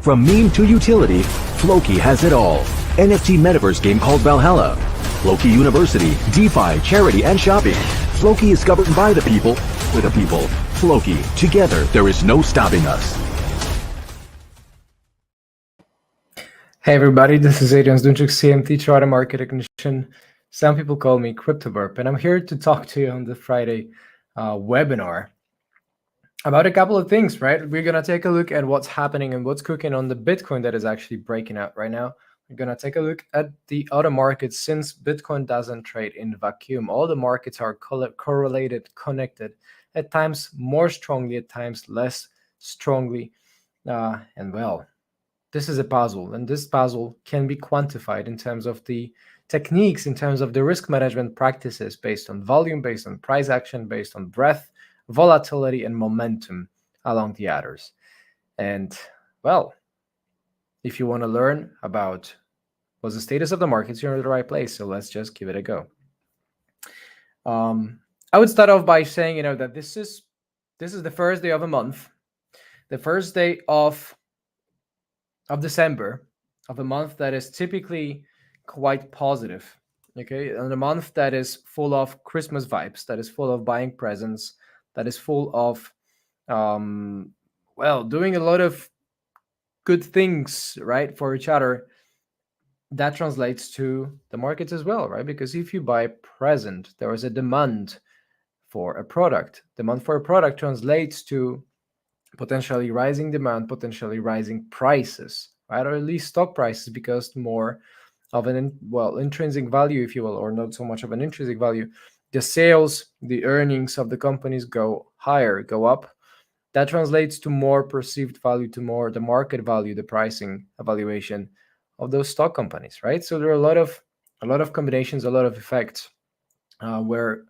From meme to utility, Floki has it all. NFT metaverse game called Valhalla. Floki University, DeFi, charity, and shopping. Floki is governed by the people, with the people. Floki, together there is no stopping us. Hey everybody, this is Adrian Zdunchuk, CMT Charter Market Recognition. Some people call me CryptoBirb, and I'm here to talk to you on the Friday webinar about a couple of things, right? We're going to take a look at what's happening and what's cooking on the Bitcoin that is actually breaking out right now. We're going to take a look at the other markets since Bitcoin doesn't trade in vacuum. All the markets are correlated, connected, at times more strongly, at times less strongly. And well, this is a puzzle, and this puzzle can be quantified in terms of the techniques, in terms of the risk management practices based on volume, based on price action, based on breadth, volatility, and momentum along the adders. And well, if you want to learn about what's the status of the markets, you're in the right place. So let's just give it a go. I would start off by saying, that this is the first day of a month, the first day of December, of a month that is typically quite positive, okay, and a month that is full of Christmas vibes, that is full of buying presents, that is full of doing a lot of good things, right, for each other. That translates to the markets as well, right? Because if you buy a present, there is a demand for a product. Demand for a product translates to potentially rising demand, potentially rising prices, right? Or at least stock prices, because more of an intrinsic value, if you will, or not so much of an intrinsic value, the sales, the earnings of the companies go higher, go up. That translates to more perceived value, to more the market value, the pricing evaluation of those stock companies, right? So there are a lot of combinations, a lot of effects where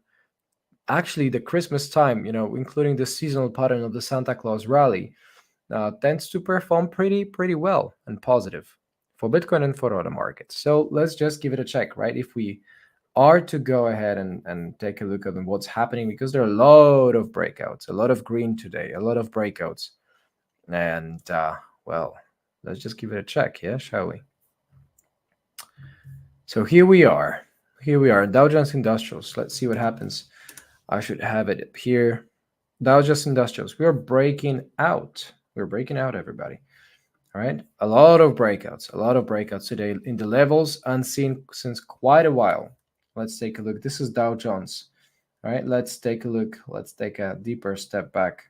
actually the Christmas time, including the seasonal pattern of the Santa Claus rally, tends to perform pretty well and positive for Bitcoin and for other markets. So let's just give it a check, right? If we are to go ahead and take a look at what's happening, because there are a lot of breakouts, a lot of green today, a lot of breakouts. And let's just give it a check, yeah, shall we? So here we are, Dow Jones Industrials. Let's see what happens. I should have it up here. Dow Jones Industrials. We're breaking out. Everybody. All right. A lot of breakouts today in the levels unseen since quite a while. Let's take a look. This is Dow Jones. All right. Let's take a look. Let's take a deeper step back.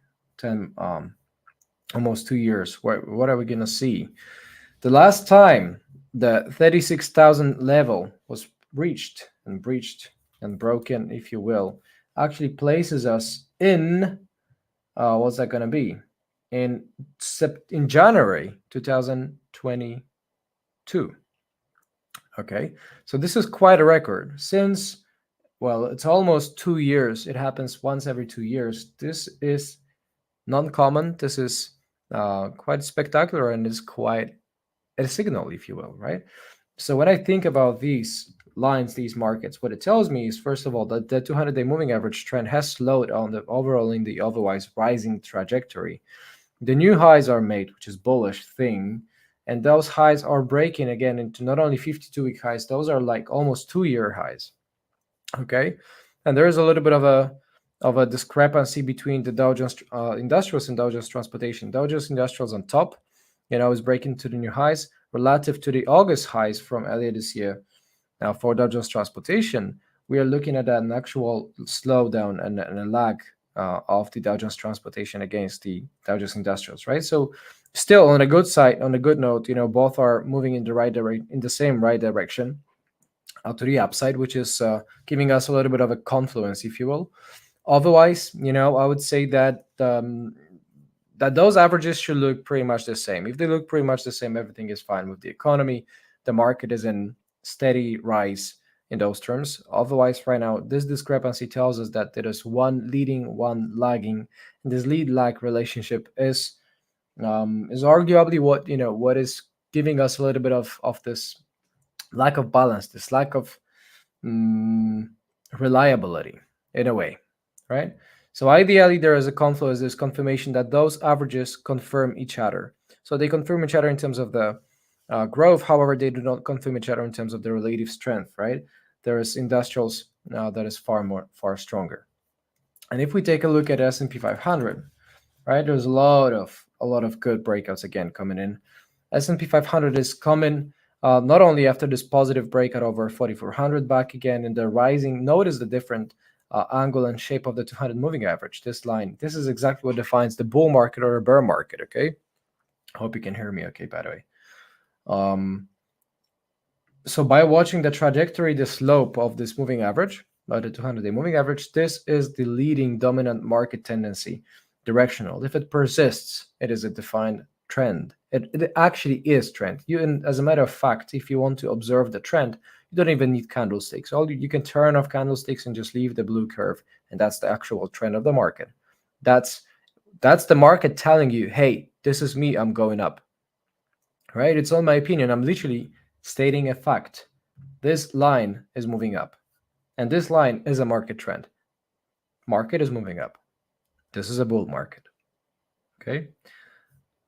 Almost 2 years. What are we going to see? The last time the 36,000 level was reached and breached and broken, if you will, actually places us in what's that going to be in January 2022. Okay, so this is quite a record since, it's almost 2 years. It happens once every 2 years. This is non-common. This is quite spectacular, and is quite a signal, if you will, right? So when I think about these lines, these markets, what it tells me is, first of all, that the 200-day moving average trend has slowed on the overall in the otherwise rising trajectory. The new highs are made, which is bullish thing, and those highs are breaking again into not only 52-week highs, those are like almost 2-year highs. Okay, and there is a little bit of a discrepancy between the Dow Jones Industrials and Dow Jones Transportation. Dow Jones Industrials on top, is breaking to the new highs relative to the August highs from earlier this year. Now, for Dow Jones Transportation, we are looking at an actual slowdown and a lag of the Dow Jones Transportation against the Dow Jones Industrials, right? So, still on a good side, on a good note, both are moving in the same right direction to the upside, which is giving us a little bit of a confluence, if you will. Otherwise, I would say that that those averages should look pretty much the same. If they look pretty much the same, everything is fine with the economy. The market is in steady rise in those terms. Otherwise, right now, this discrepancy tells us that there is one leading, one lagging, and this lead-lag relationship is arguably what is giving us a little bit of this lack of balance, this lack of reliability in a way, right? So ideally, there is a confluence, this confirmation that those averages confirm each other. So they confirm each other in terms of the growth. However, they do not confirm each other in terms of the relative strength, right? There is industrials that is far stronger. And if we take a look at S&P 500, right, there's a lot of good breakouts again coming in. S&P 500 is coming not only after this positive breakout over 4,400 back again in the rising. Notice the different angle and shape of the 200 moving average. This line, this is exactly what defines the bull market or a bear market. Okay, hope you can hear me. Okay, by the way. So by watching the trajectory, the slope of this moving average, the 200-day moving average, this is the leading dominant market tendency, directional. If it persists, it is a defined trend. It actually is trend. As a matter of fact, if you want to observe the trend, you don't even need candlesticks. You can turn off candlesticks and just leave the blue curve, and that's the actual trend of the market. That's the market telling you, hey, this is me, I'm going up. Right? It's not my opinion. I'm literally stating a fact. This line is moving up, and this line is a market trend. Market is moving up. This is a bull market. Okay,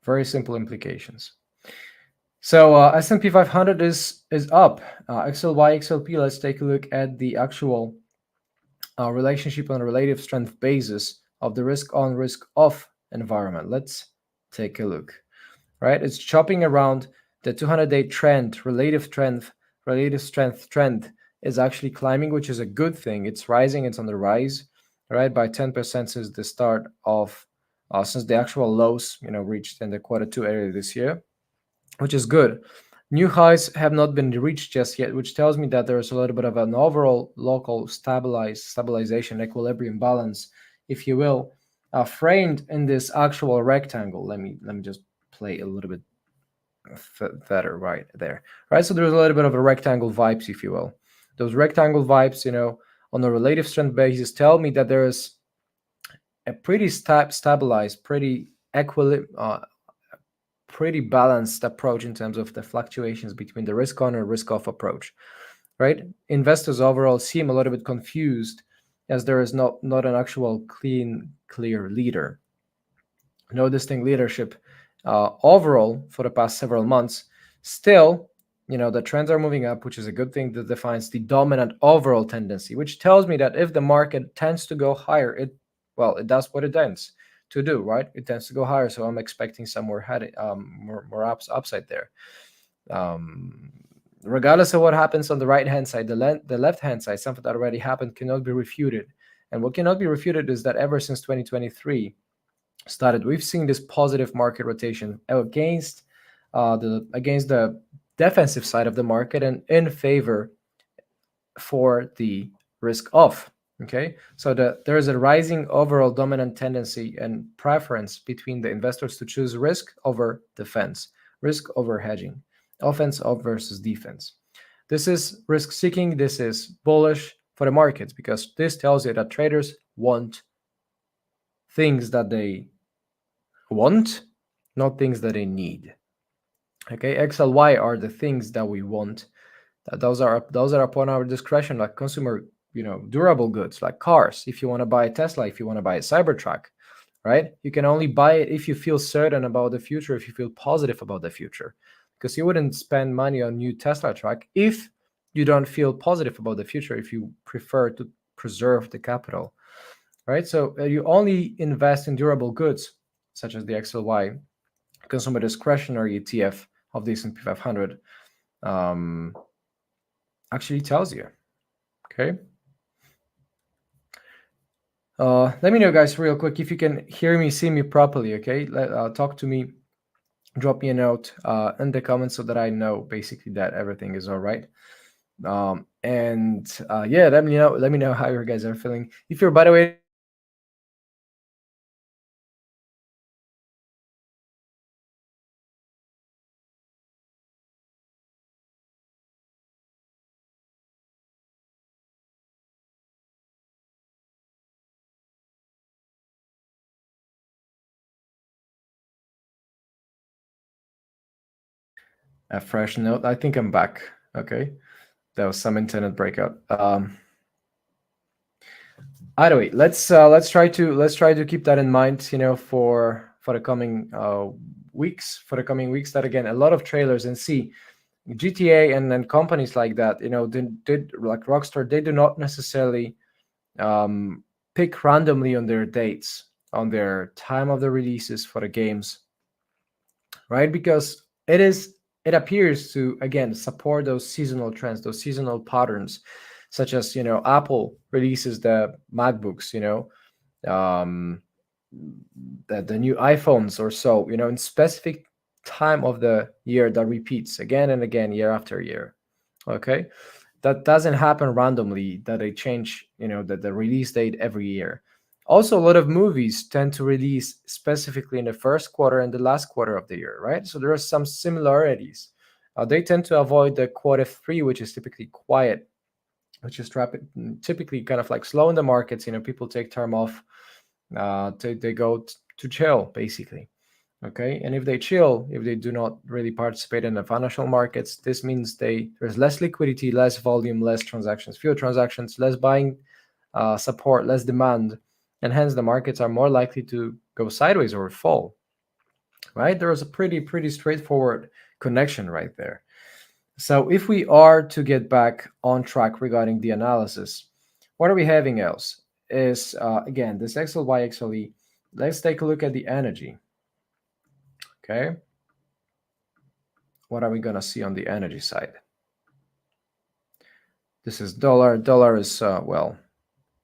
very simple implications. So S&P 500 is up. XLY, XLP. Let's take a look at the actual relationship on a relative strength basis of the risk on, risk off environment. Let's take a look. Right, it's chopping around the 200-day trend, relative strength trend is actually climbing, which is a good thing. It's rising, it's on the rise, right, by 10% since the start of, since the actual lows, reached in the Q2 area this year, which is good. New highs have not been reached just yet, which tells me that there's a little bit of an overall local stabilization, equilibrium balance, if you will, framed in this actual rectangle. Let me just play a little bit better right there, right? So there's a little bit of a rectangle vibes, if you will. Those rectangle vibes, on a relative strength basis, tell me that there is a pretty stabilized, pretty pretty balanced approach in terms of the fluctuations between the risk on and risk off approach, right? Investors overall seem a little bit confused as there is not an actual clear leader. No distinct leadership overall for the past several months. Still, the trends are moving up, which is a good thing that defines the dominant overall tendency, which tells me that if the market tends to go higher, it does what it tends to do, right? It tends to go higher. So I'm expecting some more upside there. Regardless of what happens on the right-hand side, the left-hand side, something that already happened cannot be refuted. And what cannot be refuted is that ever since 2023 started, we've seen this positive market rotation against the defensive side of the market and in favor for the risk off. Okay, so there is a rising overall dominant tendency and preference between the investors to choose risk over defense, risk over hedging, offense versus defense. This is risk seeking. This is bullish for the markets because this tells you that traders want things that they want, not things that they need. Okay, XLY are the things that we want. Those are upon our discretion, like consumer, durable goods, like cars. If you want to buy a Tesla, if you want to buy a Cybertruck, right? You can only buy it if you feel certain about the future, if you feel positive about the future, because you wouldn't spend money on new Tesla truck if you don't feel positive about the future, if you prefer to preserve the capital, right? So you only invest in durable goods, such as the XLY consumer discretionary ETF of the S&P 500 actually tells you. Okay. Let me know, guys, real quick, if you can hear me, see me properly. Okay, talk to me, drop me a note in the comments so that I know basically that everything is all right. Yeah, let me know how you guys are feeling. If you're, by the way, a fresh note, I think I'm back. Okay, there was some internet breakout. Either way, let's try to keep that in mind, for for the coming weeks. For the coming weeks, that again, a lot of trailers, and see GTA and then companies like that, did like Rockstar, they do not necessarily pick randomly on their dates, on their time of the releases for the games, right? Because it appears to again support those seasonal trends, those seasonal patterns, such as Apple releases the MacBooks, um, the new iPhones or so, in specific time of the year that repeats again and again, year after year. Okay, that doesn't happen randomly. That they change, the release date every year. Also, a lot of movies tend to release specifically in the first quarter and the last quarter of the year, right? So there are some similarities. They tend to avoid the quarter three, which is typically quiet, which is typically kind of like slow in the markets. People take time off. They go to chill, basically. Okay, and if they chill, if they do not really participate in the financial markets, this means there's less liquidity, less volume, less transactions, fewer transactions, less buying support, less demand, and hence the markets are more likely to go sideways or fall. Right? There is a pretty straightforward connection right there. So if we are to get back on track regarding the analysis, what are we having else? Is again this XLY XLE. Let's take a look at the energy. Okay. What are we going to see on the energy side? This is dollar. Dollar is,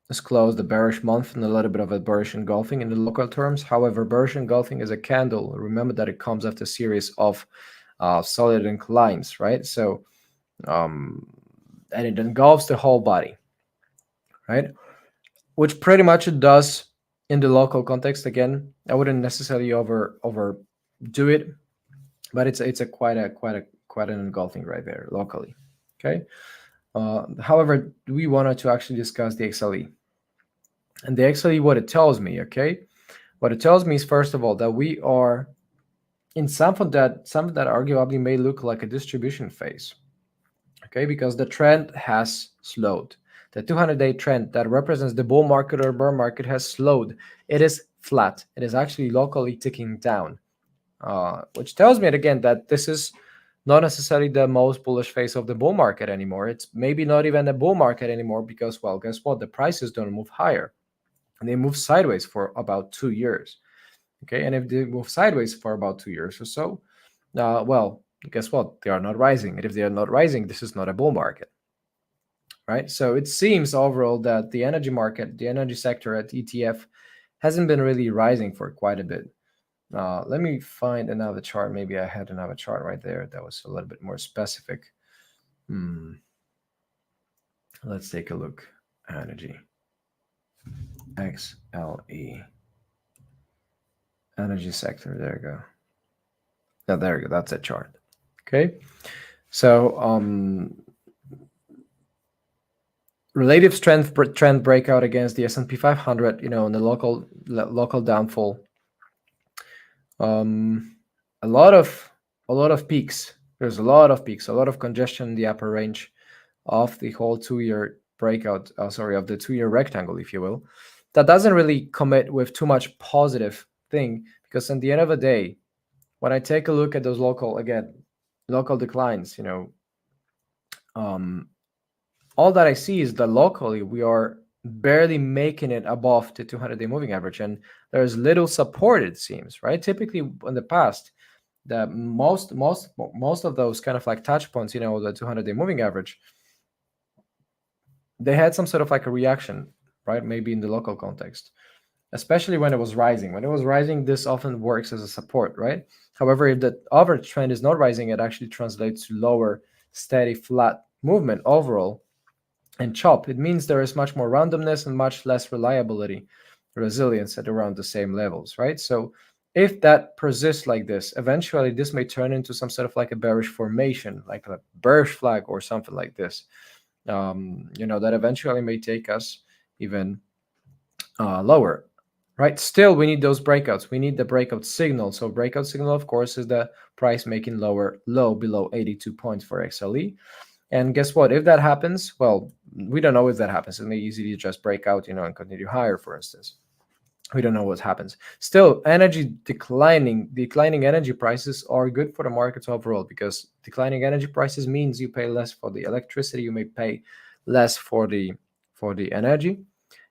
it's closed the bearish month and a little bit of a bearish engulfing in the local terms. However, bearish engulfing is a candle. Remember that it comes after a series of solid inclines, right? So, and it engulfs the whole body, right? Which pretty much it does in the local context. Again, I wouldn't necessarily overdo it, but it's a quite an engulfing right there locally. Okay. However, we wanted to actually discuss the XLE, and the XLE, what it tells me. Okay, what it tells me is, first of all, that we are in something that arguably may look like a distribution phase. Okay, because the trend has slowed. The 200-day trend that represents the bull market or bear market has slowed. It is flat. It is actually locally ticking down. Which tells me again that this is not necessarily the most bullish phase of the bull market anymore. It's maybe not even a bull market anymore because, well, guess what? The prices don't move higher, and they move sideways for about 2 years. Okay, and if they move sideways for about 2 years or so, well, guess what? They are not rising. And if they are not rising, this is not a bull market, right? So it seems overall that the energy market, the energy sector at ETF, hasn't been really rising for quite a bit. Let me find another chart. Maybe I had another chart right there that was a little bit more specific. Let's take a look. Energy. XLE. Energy sector. There you go. Yeah, there you go. That's a chart. Okay. So relative strength trend breakout against the S&P 500, in the local downfall. A lot of peaks. There's a lot of peaks, a lot of congestion in the upper range of the whole 2-year breakout. Of the 2-year rectangle, if you will. That doesn't really commit with too much positive thing, because at the end of the day, when I take a look at those local declines, all that I see is that locally we are barely making it above the 200-day moving average, and there's little support, it seems, right? Typically in the past, the most of those kind of like touch points, the 200-day moving average, they had some sort of like a reaction, right? Maybe in the local context, especially when it was rising. When it was rising, this often works as a support, right? However, if the average trend is not rising, it actually translates to lower, steady, flat movement overall and chop. It means there is much more randomness and much less reliability, resilience at around the same levels, right? So if that persists like this, eventually this may turn into some sort of like a bearish formation, like a bearish flag or something like this, that eventually may take us even lower, right? Still, we need those breakouts. We need the breakout signal. So breakout signal, of course, is the price making low below 82 points for XLE. And guess what? If that happens, well, we don't know if that happens. It may easily just break out, and continue higher, for instance. We don't know what happens. Still, energy declining energy prices are good for the markets overall, because declining energy prices means you pay less for the electricity, you may pay less for the energy.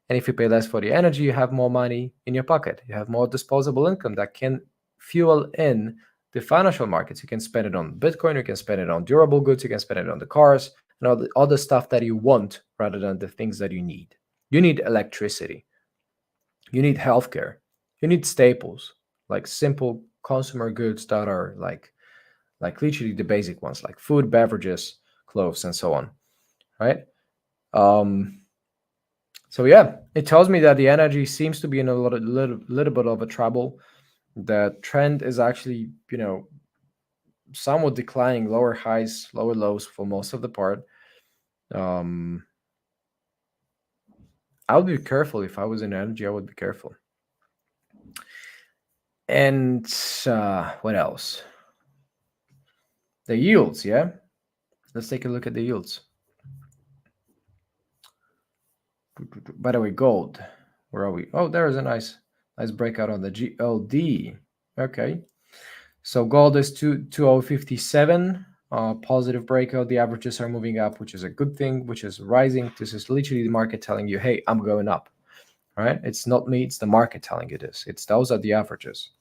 And if you pay less for the energy, you have more money in your pocket. You have more disposable income that can fuel in the financial markets. You can spend it on Bitcoin, you can spend it on durable goods, you can spend it on the cars and all the other stuff that you want rather than the things that you need. You need electricity. You need healthcare. You need staples, like simple consumer goods that are like literally the basic ones, like food, beverages, clothes, and so on. Right? Um, so yeah, it tells me that the energy seems to be in a little bit of a trouble. The trend is actually, somewhat declining, lower highs, lower lows for most of the part. Um, I would be careful if I was in energy. I would be careful. And what else? The yields, yeah. Let's take a look at the yields. By the way, gold. Where are we? Oh, there is a nice breakout on the GLD. Okay. So gold is 2057. Positive breakout. The averages are moving up, which is a good thing, which is rising. This is literally the market telling you, hey, I'm going up. Right? It's not me, it's the market telling you this. Those are the averages.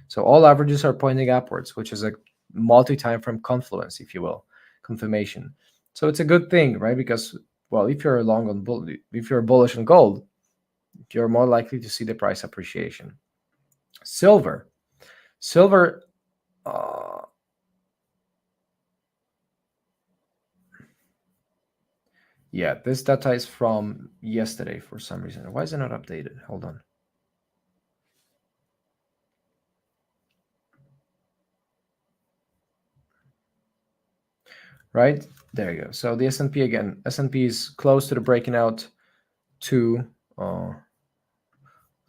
So all averages are pointing upwards, which is a multi-time frame confluence, if you will, confirmation. So it's a good thing, right? Because, well, if you're long on if you're bullish on gold, you're more likely to see the price appreciation. Silver, yeah, this data is from yesterday for some reason. Why is it not updated? Hold on. Right, there you go. So the S&P again, S&P is close to the breaking out to,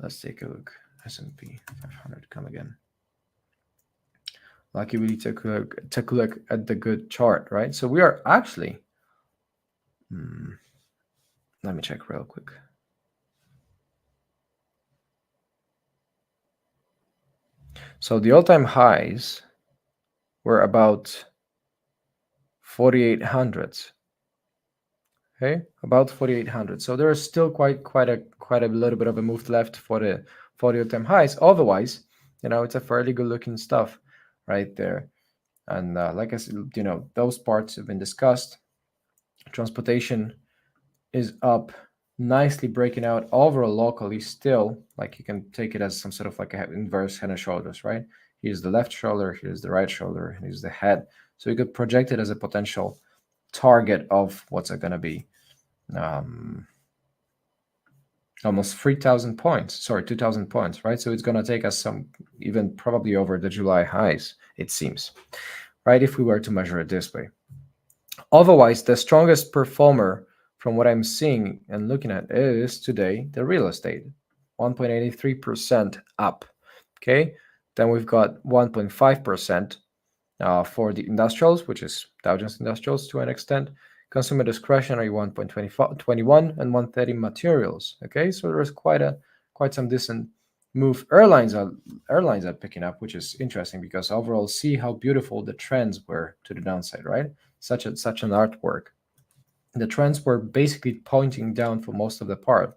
let's take a look. S&P 500, come again. Lucky we took a look at the good chart, right? So we are actually, let me check real quick. So the all-time highs were about 4,800. Okay, about 4,800. So there is still quite a little bit of a move left for the all-time highs. Otherwise, it's a fairly good looking stuff right there. And like I said, those parts have been discussed. Transportation is up nicely, breaking out overall locally still. Like you can take it as some sort of like a inverse head and shoulders, right? Here's the left shoulder, here's the right shoulder, here's the head. So you could project it as a potential target of what's it going to be. Almost 3,000 points, sorry, 2,000 points, right? So it's going to take us some, even probably over the July highs, it seems, right? If we were to measure it this way. Otherwise, the strongest performer from what I'm seeing and looking at is today the real estate, 1.83% up. Okay, then we've got 1.5% for the industrials, which is Dow Jones Industrials to an extent. Consumer discretionary 1.21 and 130 materials. Okay, so there's quite some decent move. Airlines are picking up, which is interesting because overall, see how beautiful the trends were to the downside, right? Such an artwork. The trends were basically pointing down for most of the part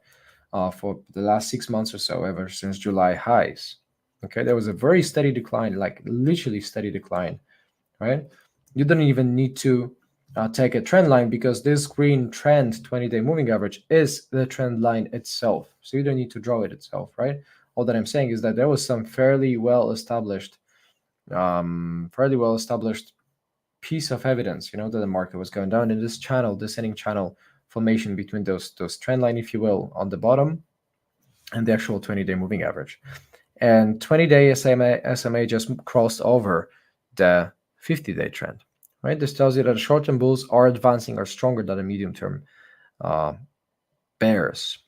for the last 6 months or so, ever since July highs. Okay, there was a very steady decline, like literally steady decline, right? You don't even need to take a trend line because this green trend 20-day moving average is the trend line itself. So you don't need to draw it itself, right? All that I'm saying is that there was some fairly well established piece of evidence, that the market was going down in this channel, descending channel formation between those trend line, if you will, on the bottom and the actual 20-day moving average. And 20-day SMA just crossed over the 50-day trend, right? This tells you that the short-term bulls are advancing or stronger than the medium-term bears.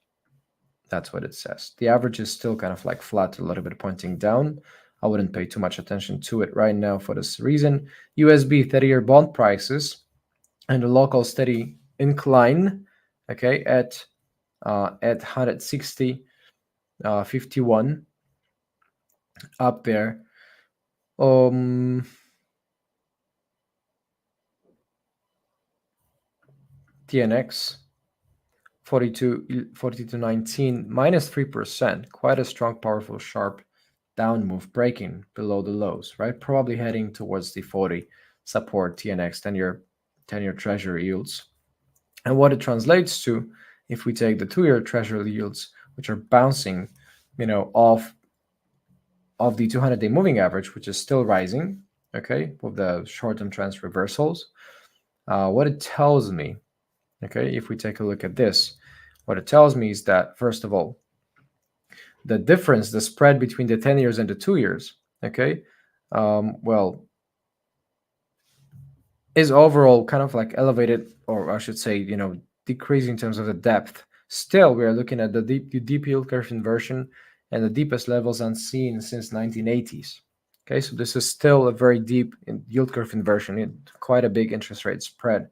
That's what it says. The average is still kind of like flat, a little bit pointing down. I wouldn't pay too much attention to it right now for this reason. USB 30-year bond prices and the local steady incline, okay, at 160 51 up there. Um, TNX 40 to 19, minus 3%. Quite a strong, powerful, sharp down move, breaking below the lows, right? Probably heading towards the 40 support TNX 10-year treasury yields. And what it translates to, if we take the 2-year treasury yields, which are bouncing, off of the 200-day moving average, which is still rising, okay, with the short-term trends reversals. What it tells me, okay, if we take a look at this, what it tells me is that, first of all, the difference, the spread between the 10 years and the 2 years, okay, well, is overall kind of like elevated, or I should say, decreasing in terms of the depth. Still, we are looking at the deep yield curve inversion and the deepest levels unseen since 1980s. Okay, so this is still a very deep yield curve inversion, quite a big interest rate spread.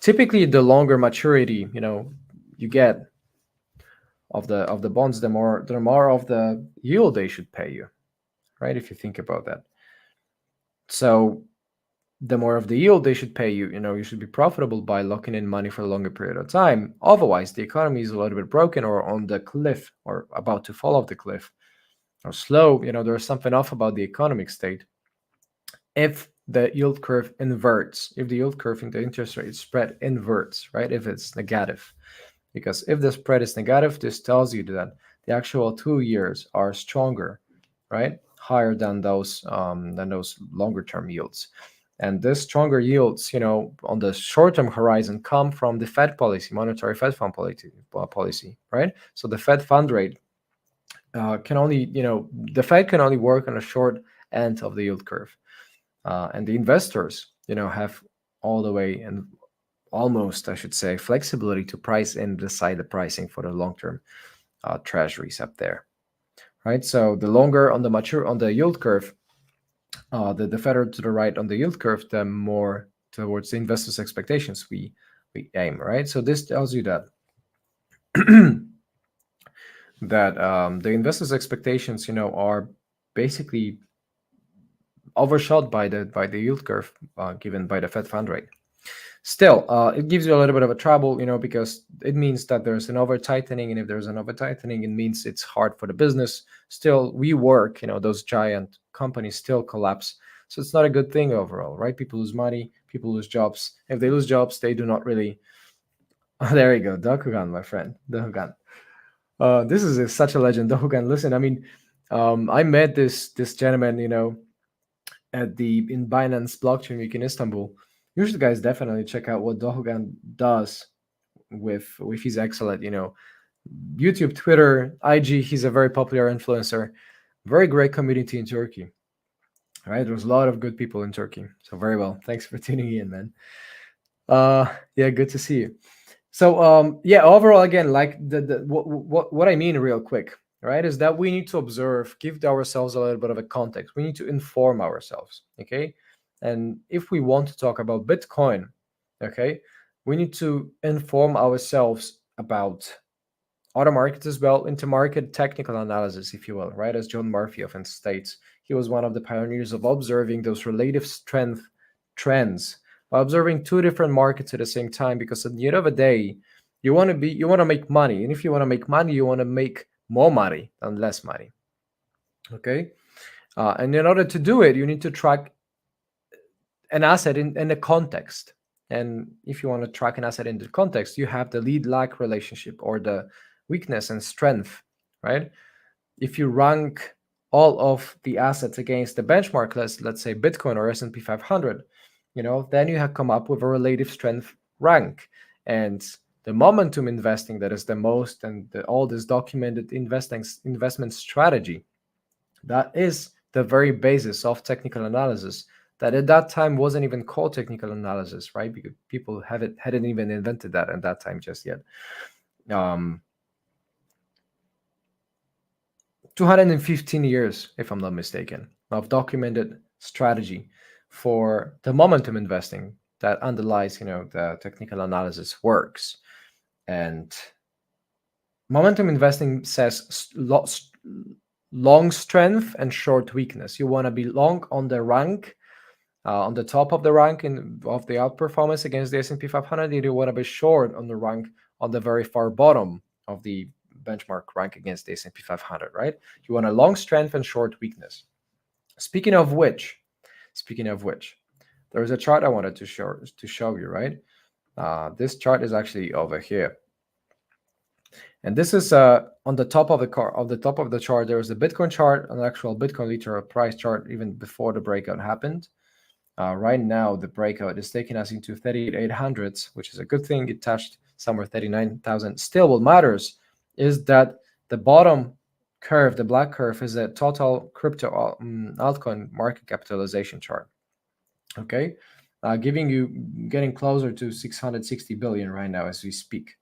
Typically, the longer maturity, you get of the bonds, the more of the yield they should pay you, right? If you think about that. So the more of the yield they should pay you, you should be profitable by locking in money for a longer period of time. Otherwise, the economy is a little bit broken or on the cliff or about to fall off the cliff or slow. There's something off about the economic state. If the yield curve inverts, if the yield curve in the interest rate spread inverts, right? If it's negative. Because if the spread is negative, this tells you that the actual 2 years are stronger, right? Higher than those longer term yields. And this stronger yields, on the short-term horizon come from the Fed policy, monetary Fed fund policy, right? So the Fed fund rate can only, the Fed can only work on a short end of the yield curve. And the investors, have all the way and almost, I should say, flexibility to price and decide the pricing for the long-term treasuries up there, right? So the longer on the yield curve, the further to the right on the yield curve, the more towards the investors' expectations we aim, right? So this tells you that the investors' expectations, are basically overshot by the yield curve given by the Fed fund rate. Still, it gives you a little bit of a trouble, because it means that there's an over tightening, and if there's an over tightening, it means it's hard for the business. Still, we work, those giant companies still collapse, so it's not a good thing overall, right? People lose money, people lose jobs. If they lose jobs, they do not really. Oh, there you go, Dokugan, my friend, Dokugan. This is such a legend, Dokugan. Listen, I mean, I met this gentleman, in Binance Blockchain Week in Istanbul. You should guys definitely check out what Dohugan does with his excellent, YouTube, Twitter, IG. He's a very popular influencer, very great community in Turkey. All right, there's a lot of good people in Turkey. So very well. Thanks for tuning in, man. Yeah, good to see you. So yeah, overall, again, like what I mean real quick, right, is that we need to observe, give ourselves a little bit of a context. We need to inform ourselves, okay? And if we want to talk about Bitcoin, okay, we need to inform ourselves about other markets as well, into market technical analysis, if you will, right? As John Murphy often states, he was one of the pioneers of observing those relative strength trends by observing two different markets at the same time, because at the end of the day, you want to make money, and if you want to make money, you want to make more money than less money. Okay, and in order to do it, you need to track an asset in a context. And if you want to track an asset in the context, you have the lead lag relationship, or the weakness and strength, right? If you rank all of the assets against the benchmark, let's say Bitcoin or S&P 500, then you have come up with a relative strength rank. And the momentum investing, that is the most, and all this documented investment strategy, that is the very basis of technical analysis, that at that time wasn't even called technical analysis, right? Because people hadn't even invented that at that time just yet. 215 years, if I'm not mistaken, of documented strategy for the momentum investing that underlies, the technical analysis works. And Momentum investing says long strength and short weakness. You want to be long on the rank, on the top of the rank of the outperformance against the S&P 500. You want to be short on the rank on the very far bottom of the benchmark rank against the S&P 500, right? You want a long strength and short weakness. Speaking of which, there's a chart I wanted to show you, right? This chart is actually over here. And this is on the top of the chart. There was a Bitcoin chart, an actual Bitcoin literal price chart, even before the breakout happened. Right now, the breakout is taking us into 3800s, which is a good thing. It touched somewhere 39,000. Still, what matters is that the bottom curve, the black curve, is a total crypto altcoin market capitalization chart. Okay, getting closer to 660 billion right now as we speak.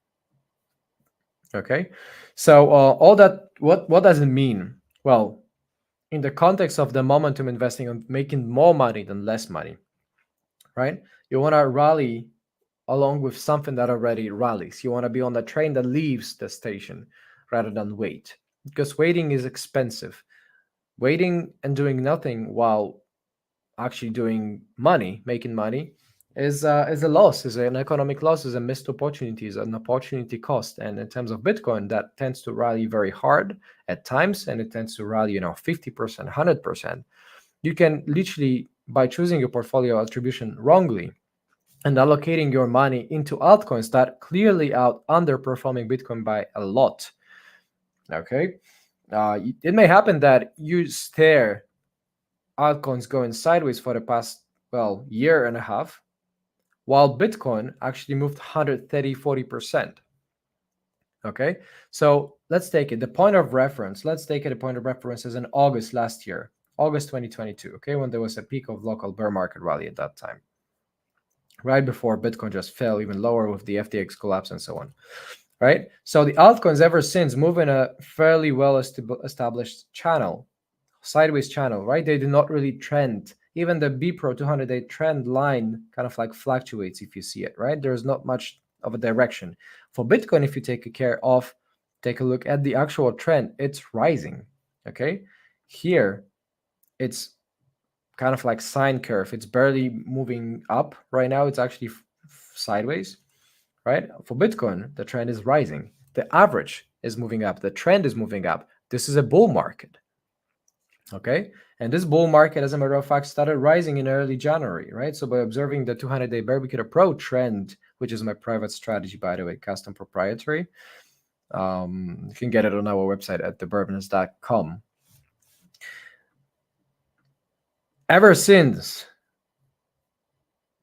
Okay, so all that, what does it mean? Well, in the context of the momentum investing on making more money than less money, right? You want to rally along with something that already rallies. You want to be on the train that leaves the station rather than wait, because waiting is expensive. Waiting and doing nothing while actually doing money, making money, is a loss, is an economic loss, is a missed opportunity, is an opportunity cost. And in terms of Bitcoin, that tends to rally very hard at times, and it tends to rally 50%, 100%. You can literally, by choosing your portfolio attribution wrongly and allocating your money into altcoins that clearly underperforming Bitcoin by a lot, okay, it may happen that you stare altcoins going sideways for the past, year and a half, while Bitcoin actually moved 130, 40%. Okay, so let's take it. The point of reference, let's take it. The point of reference is in August last year, August 2022, okay, when there was a peak of local bear market rally at that time, right before Bitcoin just fell even lower with the FTX collapse and so on, right? So the altcoins ever since move in a fairly well established channel, sideways channel, right? They do not really trend. Even the BPRO 200-day trend line kind of like fluctuates if you see it, right? There's not much of a direction. For Bitcoin, if you take a look at the actual trend, it's rising, okay? Here, it's kind of like sine curve. It's barely moving up right now. It's actually sideways, right? For Bitcoin, the trend is rising. The average is moving up. The trend is moving up. This is a bull market. Okay, and this bull market, as a matter of fact, started rising in early January, right? So by observing the 200-day bear market approach trend, which is my private strategy, by the way, custom proprietary, you can get it on our website at theburbness.com. Ever since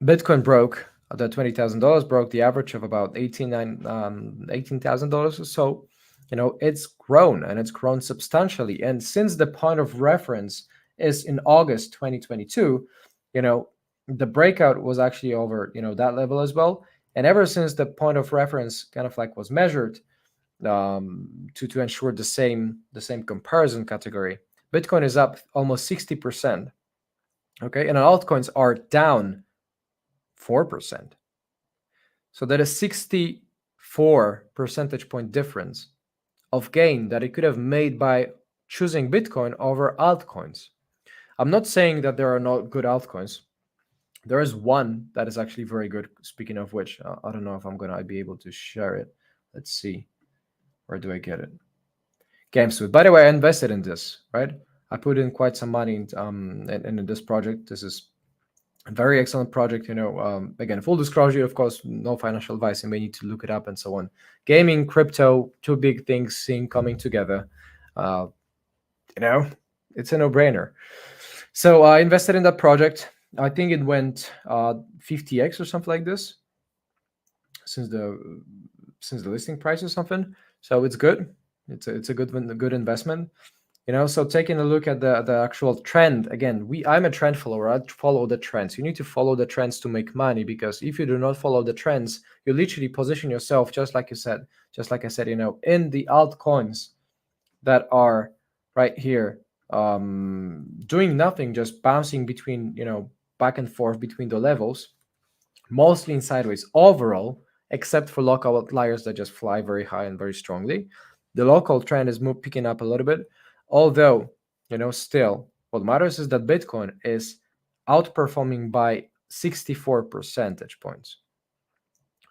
Bitcoin broke the $20,000, broke the average of about $18,000 or so, it's grown, and it's grown substantially. And since the point of reference is in August 2022, the breakout was actually over, that level as well. And ever since the point of reference kind of like was measured to ensure the same comparison category, Bitcoin is up almost 60%. Okay, and altcoins are down 4%. So that is 64 percentage point difference of gain that it could have made by choosing Bitcoin over altcoins. I'm not saying that there are not good altcoins. There is one that is actually very good. Speaking of which, I don't know if I'm going to be able to share it. Let's see. Where do I get it? GameSuit. By the way, I invested in this, right? I put in quite some money in this project. This is a very excellent project. Again, full disclosure, of course, no financial advice. You may need to look it up and so on. Gaming, crypto, two big things coming together. It's a no-brainer. So I invested in that project. I think it went 50x or something like this since the listing price or something. So it's good. It's a good investment. So taking a look at the actual trend, again, I'm a trend follower. I follow the trends. You need to follow the trends to make money, because if you do not follow the trends, you literally position yourself, just like I said, in the altcoins that are right here, doing nothing, just bouncing between, back and forth between the levels, mostly in sideways overall, except for local outliers that just fly very high and very strongly. The local trend is picking up a little bit, although, still, what matters is that Bitcoin is outperforming by 64 percentage points.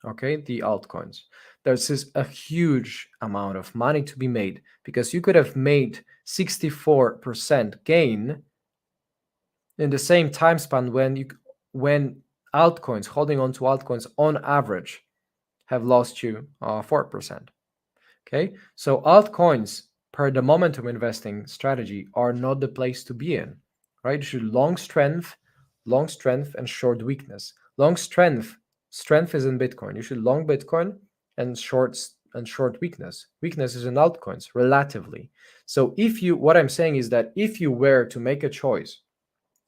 Okay, the altcoins. There's a huge amount of money to be made, because you could have made 64% gain in the same time span when altcoins, holding on to altcoins on average, have lost you 4%. Okay, so altcoins per the momentum investing strategy are not the place to be in, right? You should long strength, and short weakness. Long strength is in Bitcoin. You should long Bitcoin and short weakness. Weakness is in altcoins relatively. So what I'm saying is that if you were to make a choice,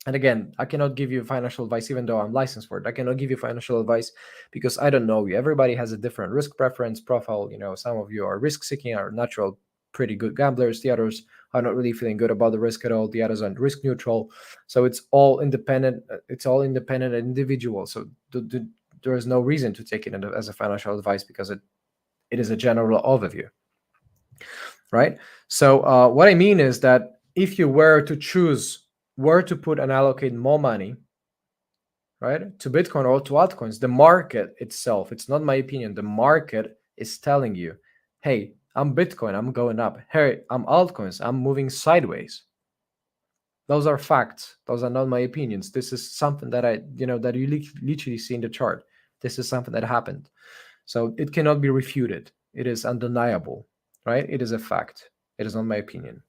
and again, I cannot give you financial advice, even though I'm licensed for it. I cannot give you financial advice because I don't know you. Everybody has a different risk preference profile. Some of you are risk seeking, are natural, pretty good gamblers. The others are not really feeling good about the risk at all. The others are risk neutral. So it's all independent. It's all independent and individual. So there is no reason to take it as a financial advice, because it is a general overview, right? So what I mean is that if you were to choose where to put and allocate more money, right, to Bitcoin or to altcoins, the market itself, it's not my opinion, the market is telling you, hey, I'm Bitcoin, I'm going up. Hey, I'm altcoins, I'm moving sideways. Those are facts. Those are not my opinions. This is something that that you literally see in the chart. This is something that happened. So it cannot be refuted. It is undeniable, right? It is a fact. It is not my opinion.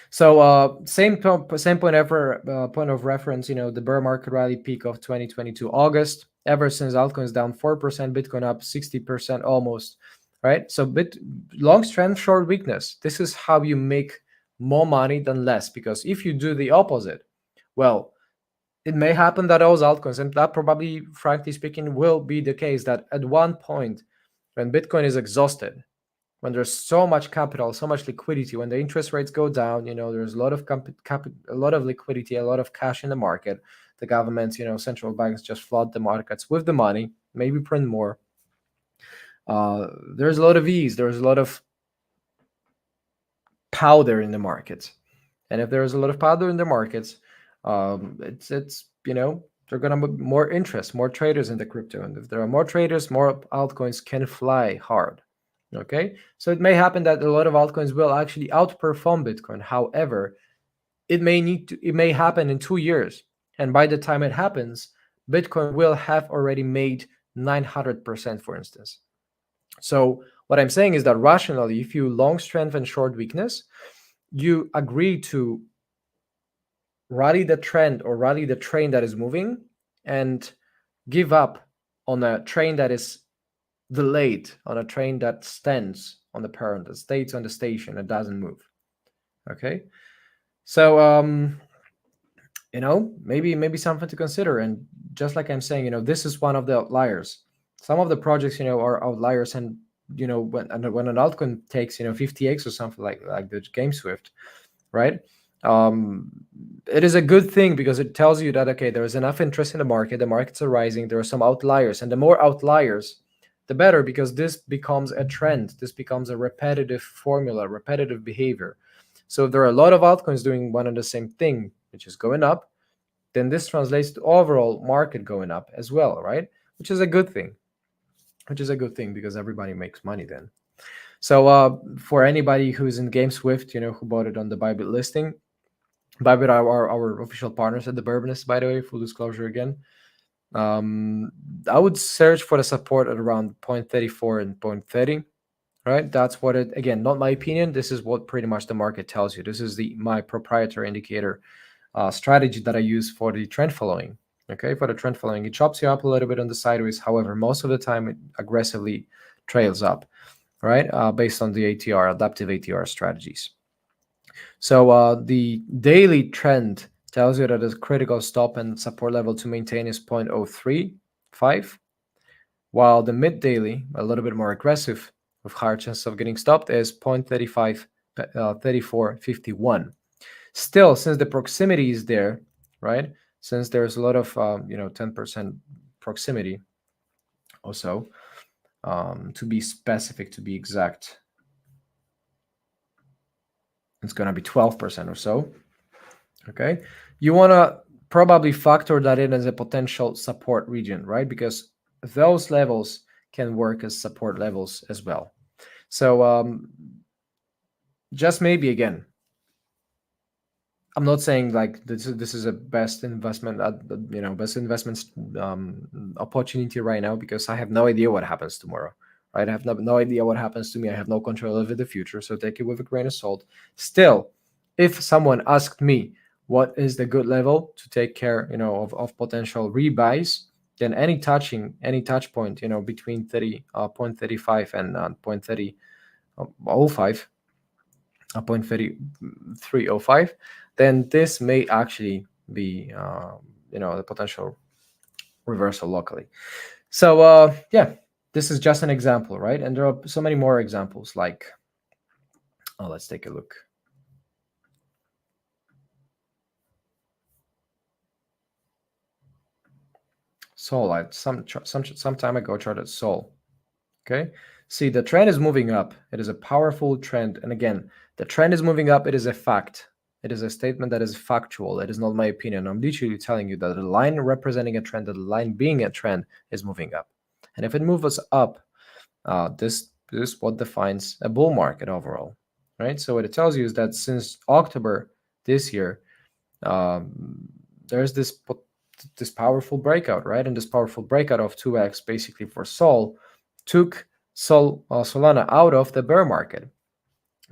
So same point of reference, the bear market rally peak of 2022 August. Ever since, altcoins down 4%, Bitcoin up 60% almost, right? So long strength, short weakness. This is how you make more money than less, because if you do the opposite, well, it may happen that those altcoins, and that probably, frankly speaking, will be the case, that at one point when Bitcoin is exhausted, when there's so much capital, so much liquidity, when the interest rates go down, there's a lot of a lot of liquidity, a lot of cash in the market. The governments, central banks just flood the markets with the money, maybe print more. There's a lot of ease. There's a lot of powder in the markets, and if there's a lot of powder in the markets, it's they're gonna be more interest, more traders in the crypto, and if there are more traders, more altcoins can fly hard. Okay, so it may happen that a lot of altcoins will actually outperform Bitcoin. However, it may happen in 2 years, and by the time it happens, Bitcoin will have already made 900%, for instance. So what I'm saying is that rationally, if you long strength and short weakness, you agree to rally the trend or rally the train that is moving and give up on a train that is delayed, on a train that stands on the parent, that stays on the station and doesn't move. Okay, so maybe something to consider. And just like I'm saying, this is one of the outliers. Some of the projects, are outliers, and when an altcoin takes 50x or something like the GameSwift, right? It is a good thing, because it tells you that, okay, there is enough interest in the markets are rising, there are some outliers, and the more outliers, the better, because this becomes a trend, this becomes a repetitive formula, repetitive behavior. So if there are a lot of altcoins doing one and the same thing, which is going up, then this translates to overall market going up as well, right? Which is a good thing. Because everybody makes money then. So for anybody who's in GameSwift, who bought it on the Bybit listing, Bybit are our official partners at the Bourbonist, by the way, full disclosure again. I would search for the support at around 0.34 and 0.30, right? That's what it, again, not my opinion. This is what pretty much the market tells you. This is my proprietary indicator strategy that I use for the trend following. Okay, for the trend following, it chops you up a little bit on the sideways. However, most of the time it aggressively trails up, right? Based on the ATR, adaptive ATR strategies. So the daily trend tells you that the critical stop and support level to maintain is 0.035, while the mid daily, a little bit more aggressive with higher chances of getting stopped, is 0.35, 34.51. Still, since the proximity is there, right? Since there's a lot of 10% proximity, also to be specific, to be exact, It's going to be 12% or so. Okay. You want to probably factor that in as a potential support region, right? Because those levels can work as support levels as well. So just maybe again, I'm not saying like this is a best investment, best investment opportunity right now, because I have no idea what happens tomorrow, right? I have no idea what happens to me. I have no control over the future, so take it with a grain of salt. Still, if someone asked me what is the good level to take care, of potential rebuys, then any touch point, between 0.35 and 0.3005, 0.3305, then this may actually be the potential reversal locally. So yeah, this is just an example, right? And there are so many more examples. Like, let's take a look. Sol, I some time ago charted Sol. Okay, see, the trend is moving up. It is a powerful trend, and again, the trend is moving up. It is a fact. It is a statement that is factual. It is not my opinion. I'm literally telling you that the line representing a trend, that the line being a trend, is moving up. And if it moves up, this is what defines a bull market overall, right? So what it tells you is that since October this year, there's this powerful breakout, right? And this powerful breakout of 2x basically for Sol took Solana out of the bear market,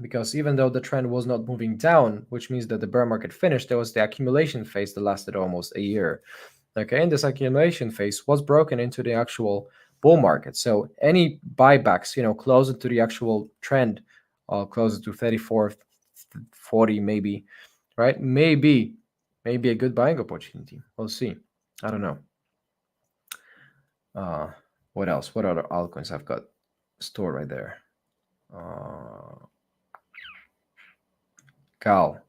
because even though the trend was not moving down, which means that the bear market finished, there was the accumulation phase that lasted almost a year. Okay, and this accumulation phase was broken into the actual bull market. So any buybacks, closer to the actual trend, closer to 34, 40 maybe, right? Maybe a good buying opportunity. We'll see. I don't know. What else? What other altcoins I've got stored right there? Cal.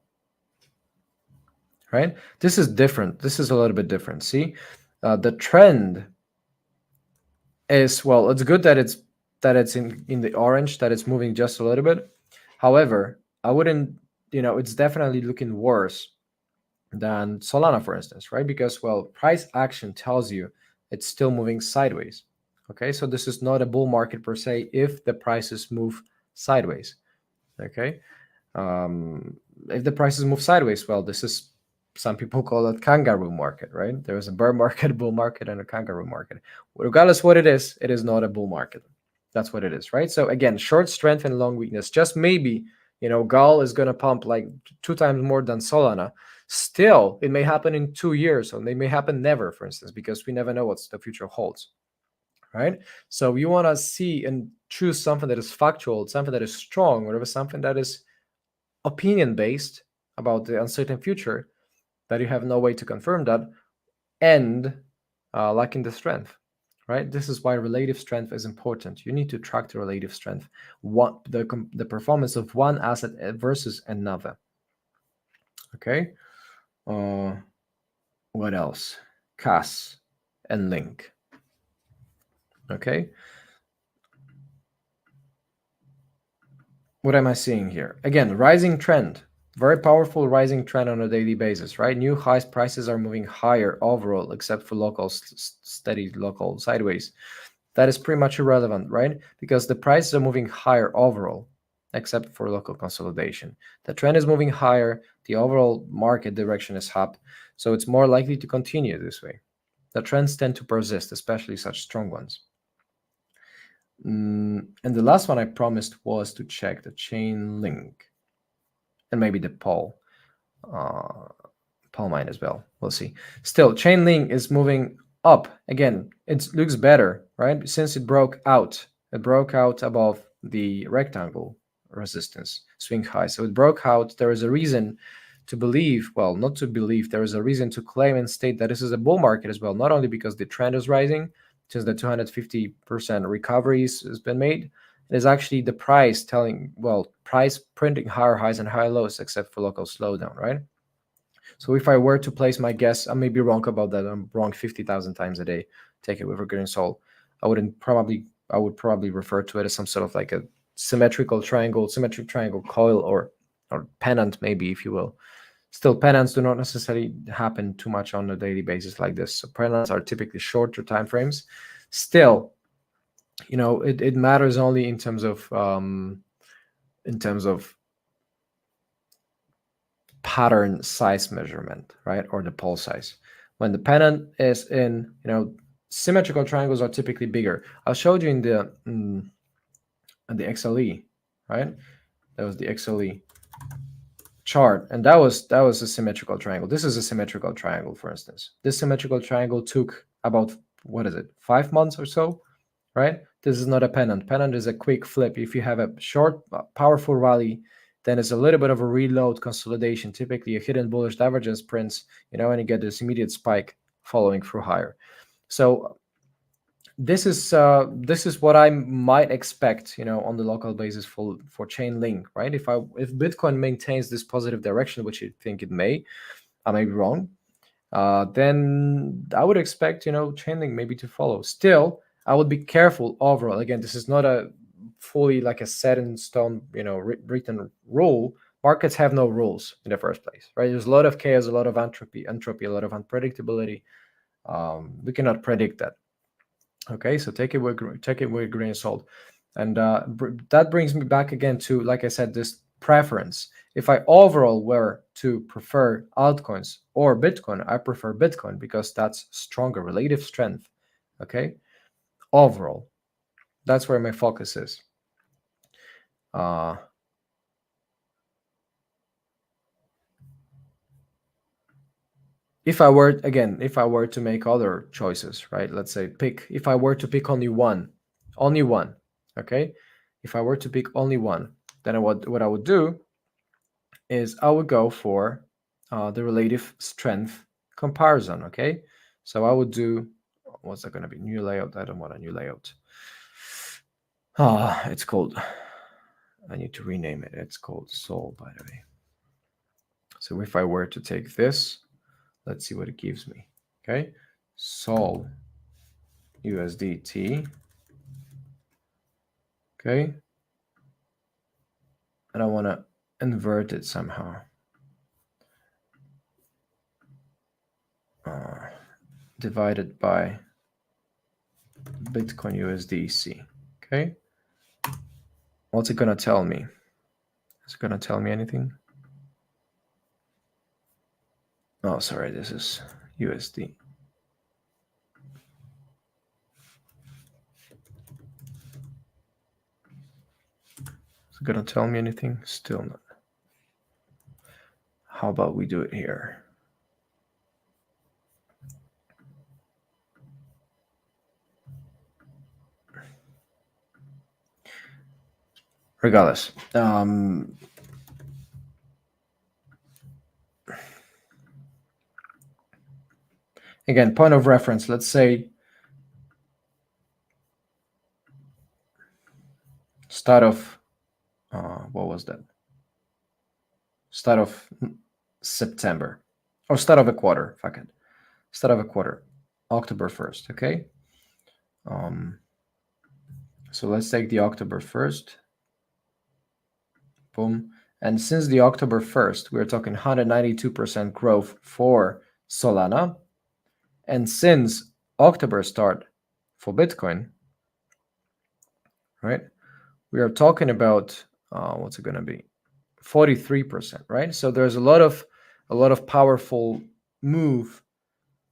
Right? This is different. This is a little bit different. See, the trend is, well, it's good that it's in the orange, that it's moving just a little bit. However, I wouldn't, it's definitely looking worse than Solana, for instance, right? Because, well, price action tells you it's still moving sideways. Okay, so this is not a bull market per se if the prices move sideways. Okay, if the prices move sideways, well, this is, some people call it kangaroo market, right? There is a bear market, bull market, and a kangaroo market. Regardless what it is not a bull market. That's what it is, right? So again, short strength and long weakness. Just maybe, Gal is going to pump like 2 times more than Solana. Still, it may happen in 2 years, or it may happen never, for instance, because we never know what the future holds, right? So you want to see and choose something that is factual, something that is strong, whatever, something that is opinion-based about the uncertain future, that you have no way to confirm that, and lacking the strength, right? This is why relative strength is important. You need to track the relative strength, what the performance of one asset versus another. Okay. What else? CAS and Link. Okay. What am I seeing here? Again, rising trend. Very powerful rising trend on a daily basis, right? New highs, prices are moving higher overall, except for local, steady local sideways. That is pretty much irrelevant, right? Because the prices are moving higher overall, except for local consolidation. The trend is moving higher. The overall market direction is up. So it's more likely to continue this way. The trends tend to persist, especially such strong ones. And the last one I promised was to check the chain link. And maybe the Paul mine as well. We'll see. Still, Chainlink is moving up again. It looks better, right? Since it broke out above the rectangle resistance swing high. So it broke out. There is a reason to believe, well, not to believe, there is a reason to claim and state that this is a bull market as well. Not only because the trend is rising, since the 250% recovery has been made. It is actually the price price printing higher highs and higher lows, except for local slowdown, right? So if I were to place my guess, I may be wrong about that. I'm wrong 50,000 times a day. Take it with a grain of salt. I would probably refer to it as some sort of like a symmetric triangle coil, or or pennant, maybe, if you will. Still, pennants do not necessarily happen too much on a daily basis like this. So pennants are typically shorter time frames. Still, it matters only in terms of pattern size measurement, right? Or the pole size. When the pennant is in, symmetrical triangles are typically bigger. I showed you in the XLE, right? That was the XLE chart, and that was a symmetrical triangle. This is a symmetrical triangle, for instance. This symmetrical triangle took about, 5 months or so, right? This is not a pennant. Pennant is a quick flip. If you have a short, powerful rally, then it's a little bit of a reload consolidation, typically a hidden bullish divergence prints, and you get this immediate spike following through higher. So this is what I might expect, on the local basis for Chainlink, right? If Bitcoin maintains this positive direction, which I think it may, I may be wrong, then I would expect, Chainlink maybe to follow. Still, I would be careful overall. Again, this is not a fully like a set in stone, written rule. Markets have no rules in the first place, right? There's a lot of chaos, a lot of entropy, a lot of unpredictability. We cannot predict that. Okay, so take it with a grain of salt, and that brings me back again to, like I said, this preference. If I overall were to prefer altcoins or Bitcoin, I prefer Bitcoin because that's stronger relative strength. Okay, overall, that's where my focus is. If I were to make other choices, right? Let's say if I were to pick only one, okay? If I were to pick only one, then what I would do is I would go for the relative strength comparison, okay? So I would do, what's that going to be? New layout. I don't want a new layout. It's called, I need to rename it. It's called Sol, by the way. So if I were to take this, let's see what it gives me. Okay, Sol USDT. Okay, and I want to invert it somehow. Divided by Bitcoin USDC. Okay, what's it gonna tell me? Is it gonna tell me anything? Oh, sorry, this is USD. Is it gonna tell me anything? Still not. How about we do it here? Regardless, again, point of reference, let's say start of, what was that? Start of September, or start of a quarter, fuck it. Start of a quarter, October 1st, okay? So let's take the October 1st. Boom. And since the October 1st, we're talking 192% growth for Solana. And since October start for Bitcoin, right, we are talking about, what's it going to be? 43%, right? So there's a lot of powerful move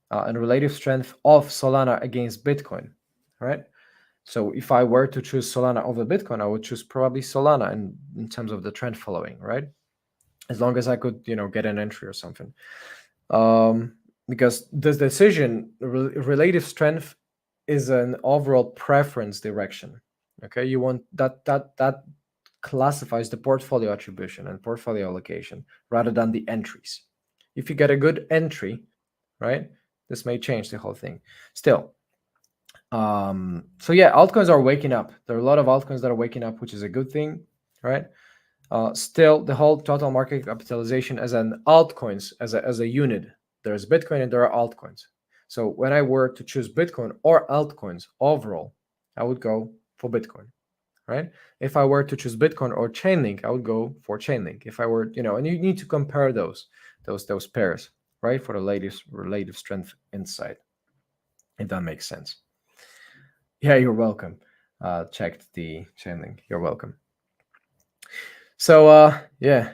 and relative strength of Solana against Bitcoin, right? So if I were to choose Solana over Bitcoin, I would choose probably Solana in terms of the trend following, right? As long as I could, get an entry or something. Because this decision, relative strength is an overall preference direction. Okay, you want that classifies the portfolio attribution and portfolio allocation rather than the entries. If you get a good entry, right, this may change the whole thing. Still, so yeah, altcoins are waking up. There are a lot of altcoins that are waking up, which is a good thing, right? Still, the whole total market capitalization as an altcoins, as a unit, there's Bitcoin and there are altcoins. So when I were to choose Bitcoin or altcoins overall, I would go for Bitcoin, right? If I were to choose Bitcoin or Chainlink, I would go for Chainlink. If I were, and you need to compare those pairs, right, for the latest relative strength insight, if that makes sense. Yeah, you're welcome. Checked the Chainlink. You're welcome. So, yeah,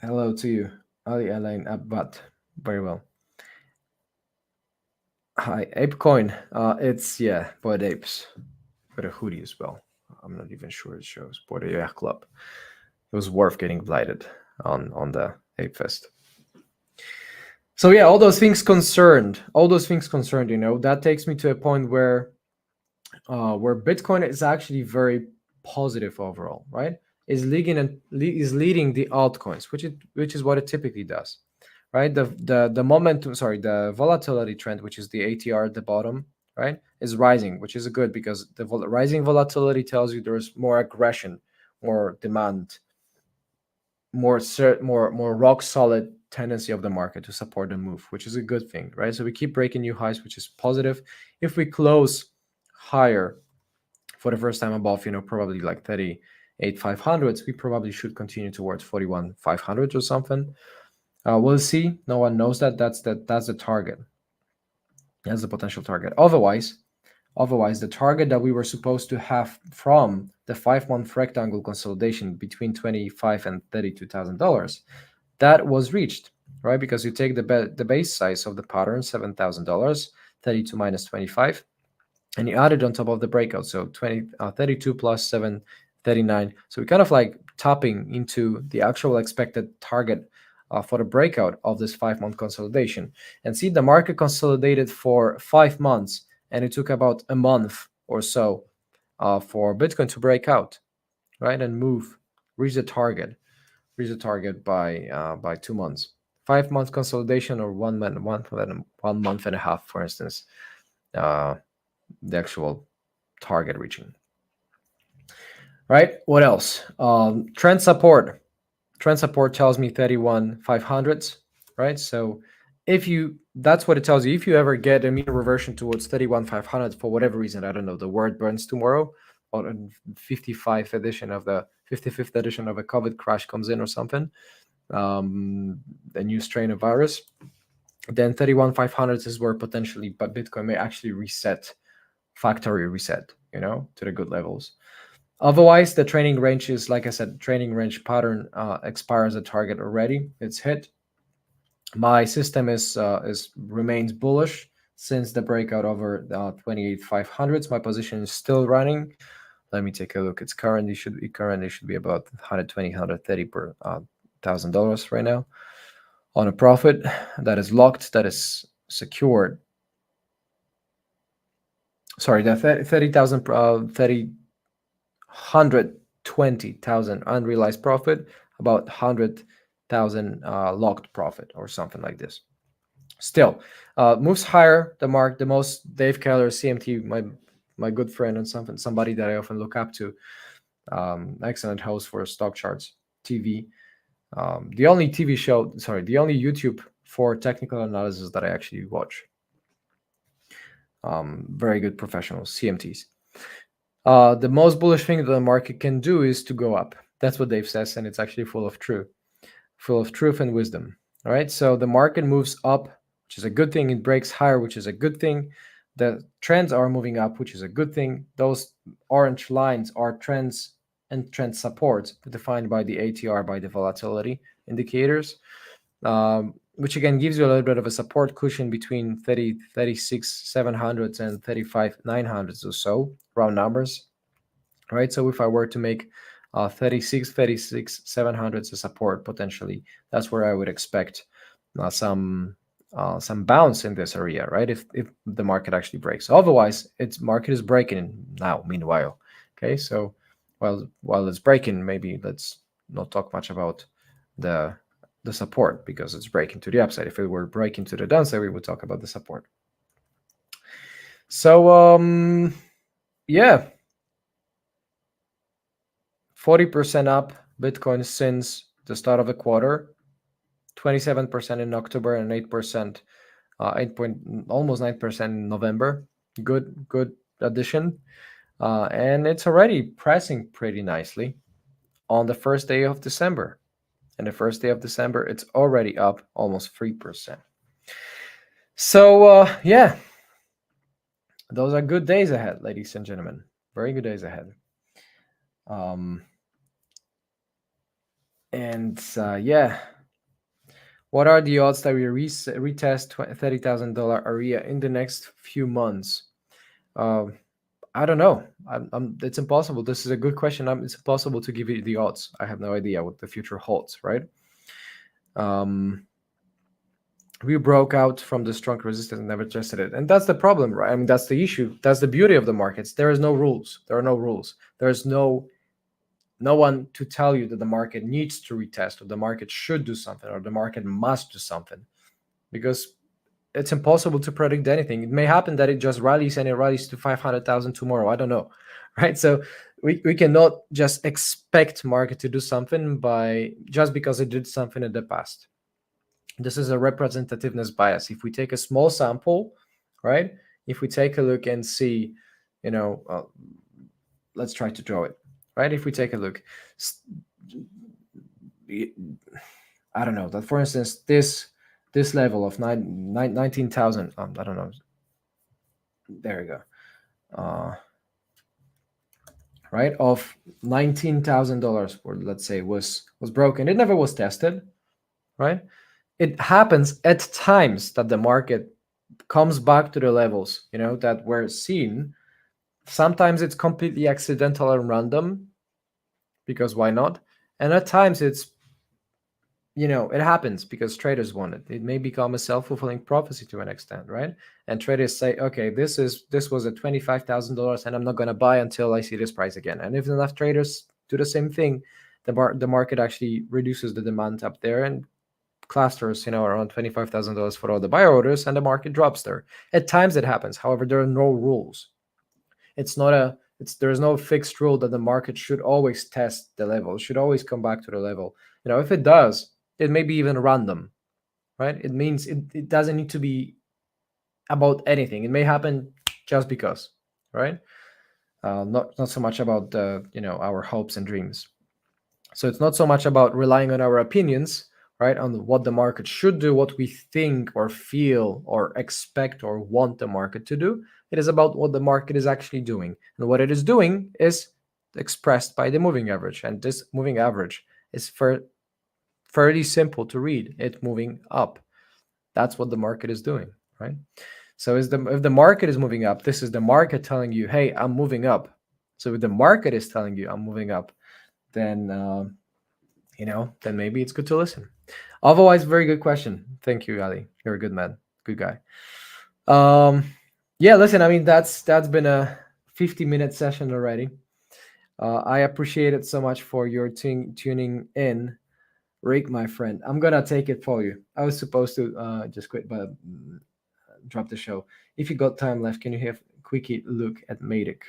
hello to you, Ali Elaine Abbat. Very well. Hi, ApeCoin. It's Bored Apes, with a hoodie as well. I'm not even sure it shows Bored Ape Club. It was worth getting blighted on the Ape Fest. So yeah, all those things concerned, that takes me to a point where Bitcoin is actually very positive overall, right? Is leading the altcoins, which is what it typically does, right? The momentum, the volatility trend, which is the ATR at the bottom, right, is rising, which is good because the rising volatility tells you there's more aggression, more demand, more rock solid tendency of the market to support the move, which is a good thing, right? So we keep breaking new highs, which is positive. If we close higher for the first time above, probably like 38,500s, we probably should continue towards 41,500 or something. We'll see. No one knows that. That's the target. That's the potential target. Otherwise, the target that we were supposed to have from the 5-month rectangle consolidation between $25,000 and $32,000, that was reached, right? Because you take the base size of the pattern, $7,000, 32 minus 25, and you add it on top of the breakout. So 32 plus 7, 39. So we're kind of like tapping into the actual expected target for the breakout of this 5-month consolidation. And see, the market consolidated for 5 months, and it took about a month or so for Bitcoin to break out, right, and reach the target by 2 months. 5-month consolidation, or 1 month and a half, for instance, the actual target reaching. Right? What else? Trend support. Trend support tells me 31,500s, right? So that's what it tells you. If you ever get a mean reversion towards 31,500 for whatever reason, I don't know, the word burns tomorrow, or 55th edition of the 55th edition of a COVID crash comes in or something, a new strain of virus, then 31,500 is where potentially Bitcoin may actually factory reset, to the good levels. Otherwise, the training range is, like I said, training range pattern expires a target already. It's hit. My system remains bullish since the breakout over 28,500s. My position is still running. Let me take a look. It currently should be about 120, 130 per $1,000 right now on a profit that is locked, that is secured. Sorry, the 30,000 120,000 unrealized profit, about 100,000 locked profit, or something like this. Still, moves higher. The most Dave Keller, CMT, my good friend, and somebody that I often look up to. Excellent host for Stock Charts TV. The only YouTube for technical analysis that I actually watch. Very good professionals, CMTs. The most bullish thing that the market can do is to go up. That's what Dave says, and it's actually full of truth and wisdom. All right, so the market moves up, which is a good thing. It breaks higher, which is a good thing. The trends are moving up, which is a good thing. Those orange lines are trends and trend supports defined by the ATR, by the volatility indicators, which again gives you a little bit of a support cushion between 36,700s and 35,900s or so, round numbers, right? So if I were to make 36,700s a support potentially, that's where I would expect some bounce in this area, right? If the market actually breaks. Otherwise, market is breaking now. Meanwhile, okay. So while it's breaking, maybe let's not talk much about the support, because it's breaking to the upside. If it were breaking to the downside, we would talk about the support. So 40% up Bitcoin since the start of the quarter, 27% in October, and 8%, almost 9% in November. Good addition. and it's already pressing pretty nicely on the first day of December. And the first day of December, it's already up almost 3%. So, yeah, those are good days ahead, ladies and gentlemen. Very good days ahead. Yeah, what are the odds that we retest $30,000 area in the next few months? I don't know. It's impossible. This is a good question. It's impossible to give you the odds. I have no idea what the future holds, right? We broke out from the strong resistance and never tested it. And that's the problem, right? I mean, that's the issue. That's the beauty of the markets. There is no rules. There are no rules. There's no one to tell you that the market needs to retest or the market should do something or the market must do something, because it's impossible to predict anything. It may happen that it just rallies and it rallies to 500,000 tomorrow. I don't know, right? So we cannot just expect market to do something by just because it did something in the past. This is a representativeness bias. If we take a small sample, right? If we take a look and see, let's try to draw it, right? If we take a look, I don't know, that for instance, this level of 19,000, I don't know. There we go. Right, of $19,000, or let's say was broken. It never was tested, right? It happens at times that the market comes back to the levels, that were seen. Sometimes it's completely accidental and random, because why not? And at times it's, it happens because traders want it. It may become a self-fulfilling prophecy to an extent, right? And traders say, okay, this was at $25,000 and I'm not going to buy until I see this price again. And if enough traders do the same thing, the market actually reduces the demand up there and clusters, around $25,000 for all the buy orders, and the market drops there. At times it happens. However, there are no rules. There's no fixed rule that the market should always test the level, should always come back to the level. If it does, it may be even random, right? It means it doesn't need to be about anything. It may happen just because, right? Not so much about our hopes and dreams. So it's not so much about relying on our opinions, right, on what the market should do, what we think or feel or expect or want the market to do. It is about what the market is actually doing. And what it is doing is expressed by the moving average. And this moving average is fairly simple to read. It's moving up. That's what the market is doing, right? So if the market is moving up, this is the market telling you, hey, I'm moving up. So if the market is telling you I'm moving up, then then maybe it's good to listen. Otherwise, very good question. Thank you, Ali. You're a good man, good guy. Yeah, listen, I mean, that's been a 50-minute session already. I appreciate it so much for your tuning in, Rick, my friend. I'm gonna take it for you. I was supposed to just quit, but drop the show. If you got time left, can you have a quickie look at Matic?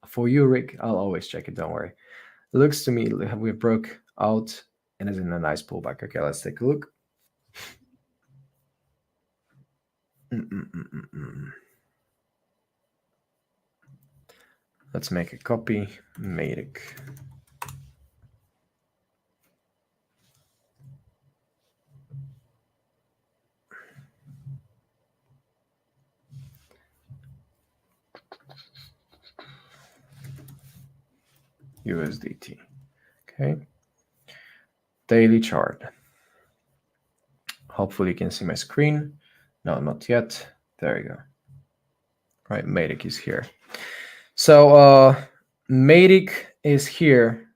For you, Rick, I'll always check it. Don't worry. It looks to me we broke out and is in a nice pullback. Okay, let's take a look. Let's make a copy. Matic. USDT. Okay. Daily chart. Hopefully you can see my screen. No, not yet. There you go. Right, Matic is here. So Matic is here.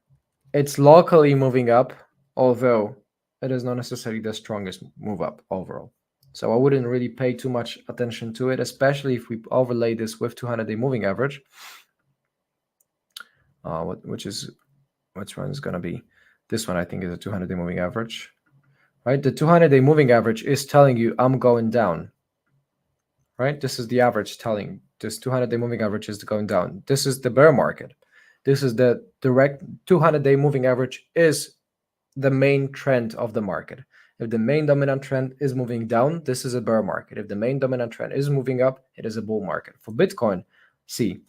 It's locally moving up, although it is not necessarily the strongest move up overall. So I wouldn't really pay too much attention to it, especially if we overlay this with 200-day moving average. Which one is going to be? This one, I think, is a 200-day moving average. Right? The 200-day moving average is telling you I'm going down. Right? This is the average telling this 200-day moving average is going down. This is the bear market. This is the direct 200-day moving average is the main trend of the market. If the main dominant trend is moving down, this is a bear market. If the main dominant trend is moving up, it is a bull market. For Bitcoin, see,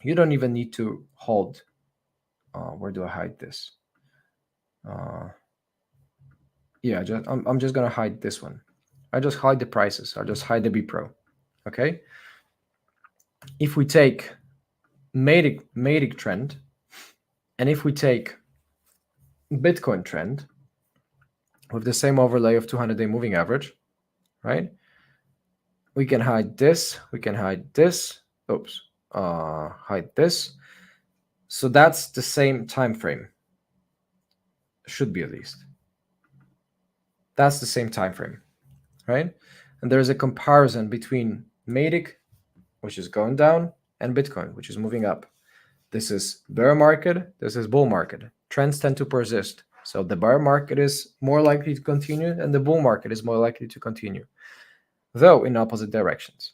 You don't even need to hold. Where do I hide this? Yeah, I'm just gonna hide this one. I just hide the prices. I'll just hide the BPRO. Okay. If we take Matic trend, and if we take Bitcoin trend with the same overlay of 200-day moving average, right? We can hide this. We can hide this. Oops. Hide this. So that's the same time frame. Should be, at least. That's the same time frame, right? And there's a comparison between Matic, which is going down, and Bitcoin, which is moving up. This is bear market. This is bull market. Trends tend to persist. So the bear market is more likely to continue, and the bull market is more likely to continue, though in opposite directions.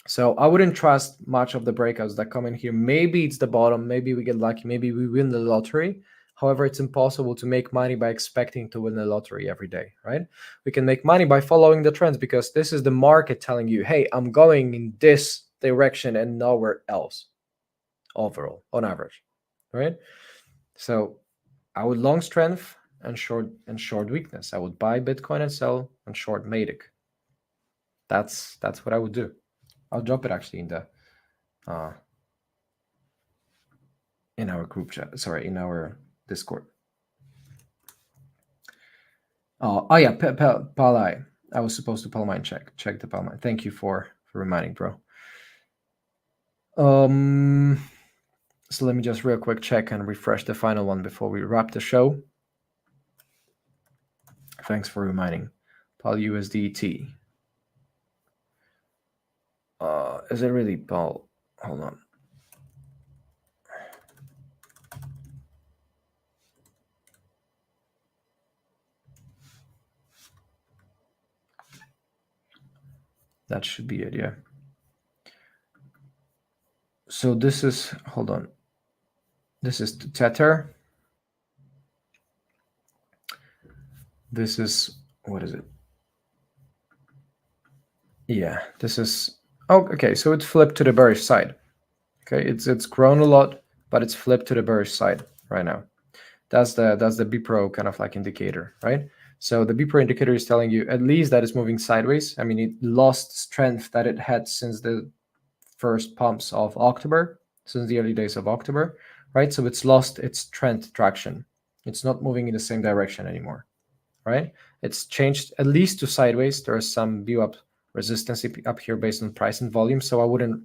So I wouldn't trust much of the breakouts that come in here. Maybe it's the bottom. Maybe we get lucky. Maybe we win the lottery. However, it's impossible to make money by expecting to win the lottery every day, right? We can make money by following the trends, because this is the market telling you, hey, I'm going in this direction and nowhere else overall, on average, right? So I would long strength and short weakness. I would buy Bitcoin and sell and short Matic. That's what I would do. I'll drop it actually in our group chat. Sorry, in our Discord. Oh yeah, Palai. I was supposed to Palmine check the Palmine. Thank you for reminding, bro. So let me just real quick check and refresh the final one before we wrap the show. Thanks for reminding. Pal USDT. Is it really Pal? Hold on. That should be it, yeah. So this is, hold on. This is Tether. This is, what is it? Yeah, this is, oh, okay. So it's flipped to the bearish side. Okay, it's grown a lot, but it's flipped to the bearish side right now. That's the BPRO kind of like indicator, right? So the BPRO indicator is telling you at least that it's moving sideways. I mean, it lost strength that it had since the first pumps of October, since the early days of October, right? So it's lost its trend traction. It's not moving in the same direction anymore, right? It's changed at least to sideways. There is some view up resistance up here based on price and volume. So I wouldn't,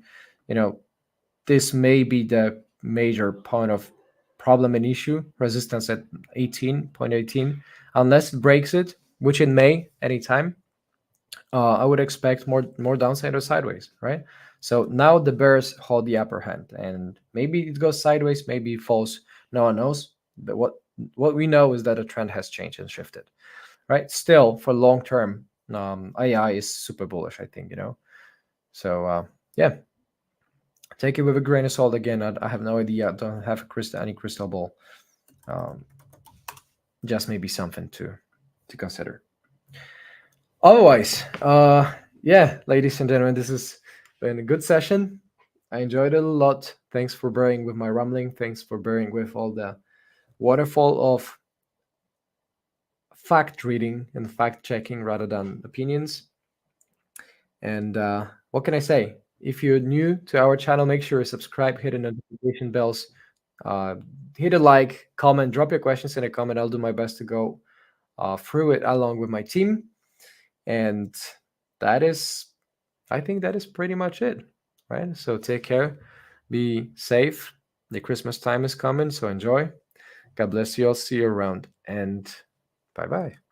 this may be the major point of problem and issue, resistance at 18.18, unless it breaks it, which it may anytime. I would expect more downside or sideways, right? So now the bears hold the upper hand, and maybe it goes sideways, maybe it falls. No one knows. But what we know is that a trend has changed and shifted, right? Still, for long term, AI is super bullish, I think, So yeah, take it with a grain of salt. Again, I have no idea. I don't have any crystal ball. Just maybe something to consider. Otherwise, yeah, ladies and gentlemen, this has been a good session. I enjoyed it a lot. Thanks for bearing with my rambling. Thanks for bearing with all the waterfall of fact reading and fact checking rather than opinions. And what can I say? If you're new to our channel, make sure you subscribe, hit the notification bells, hit a like, comment, drop your questions in a comment. I'll do my best to go through it along with my team. And I think that is pretty much it, right? So take care, be safe. The Christmas time is coming, so enjoy. God bless you all. See you around, and bye-bye.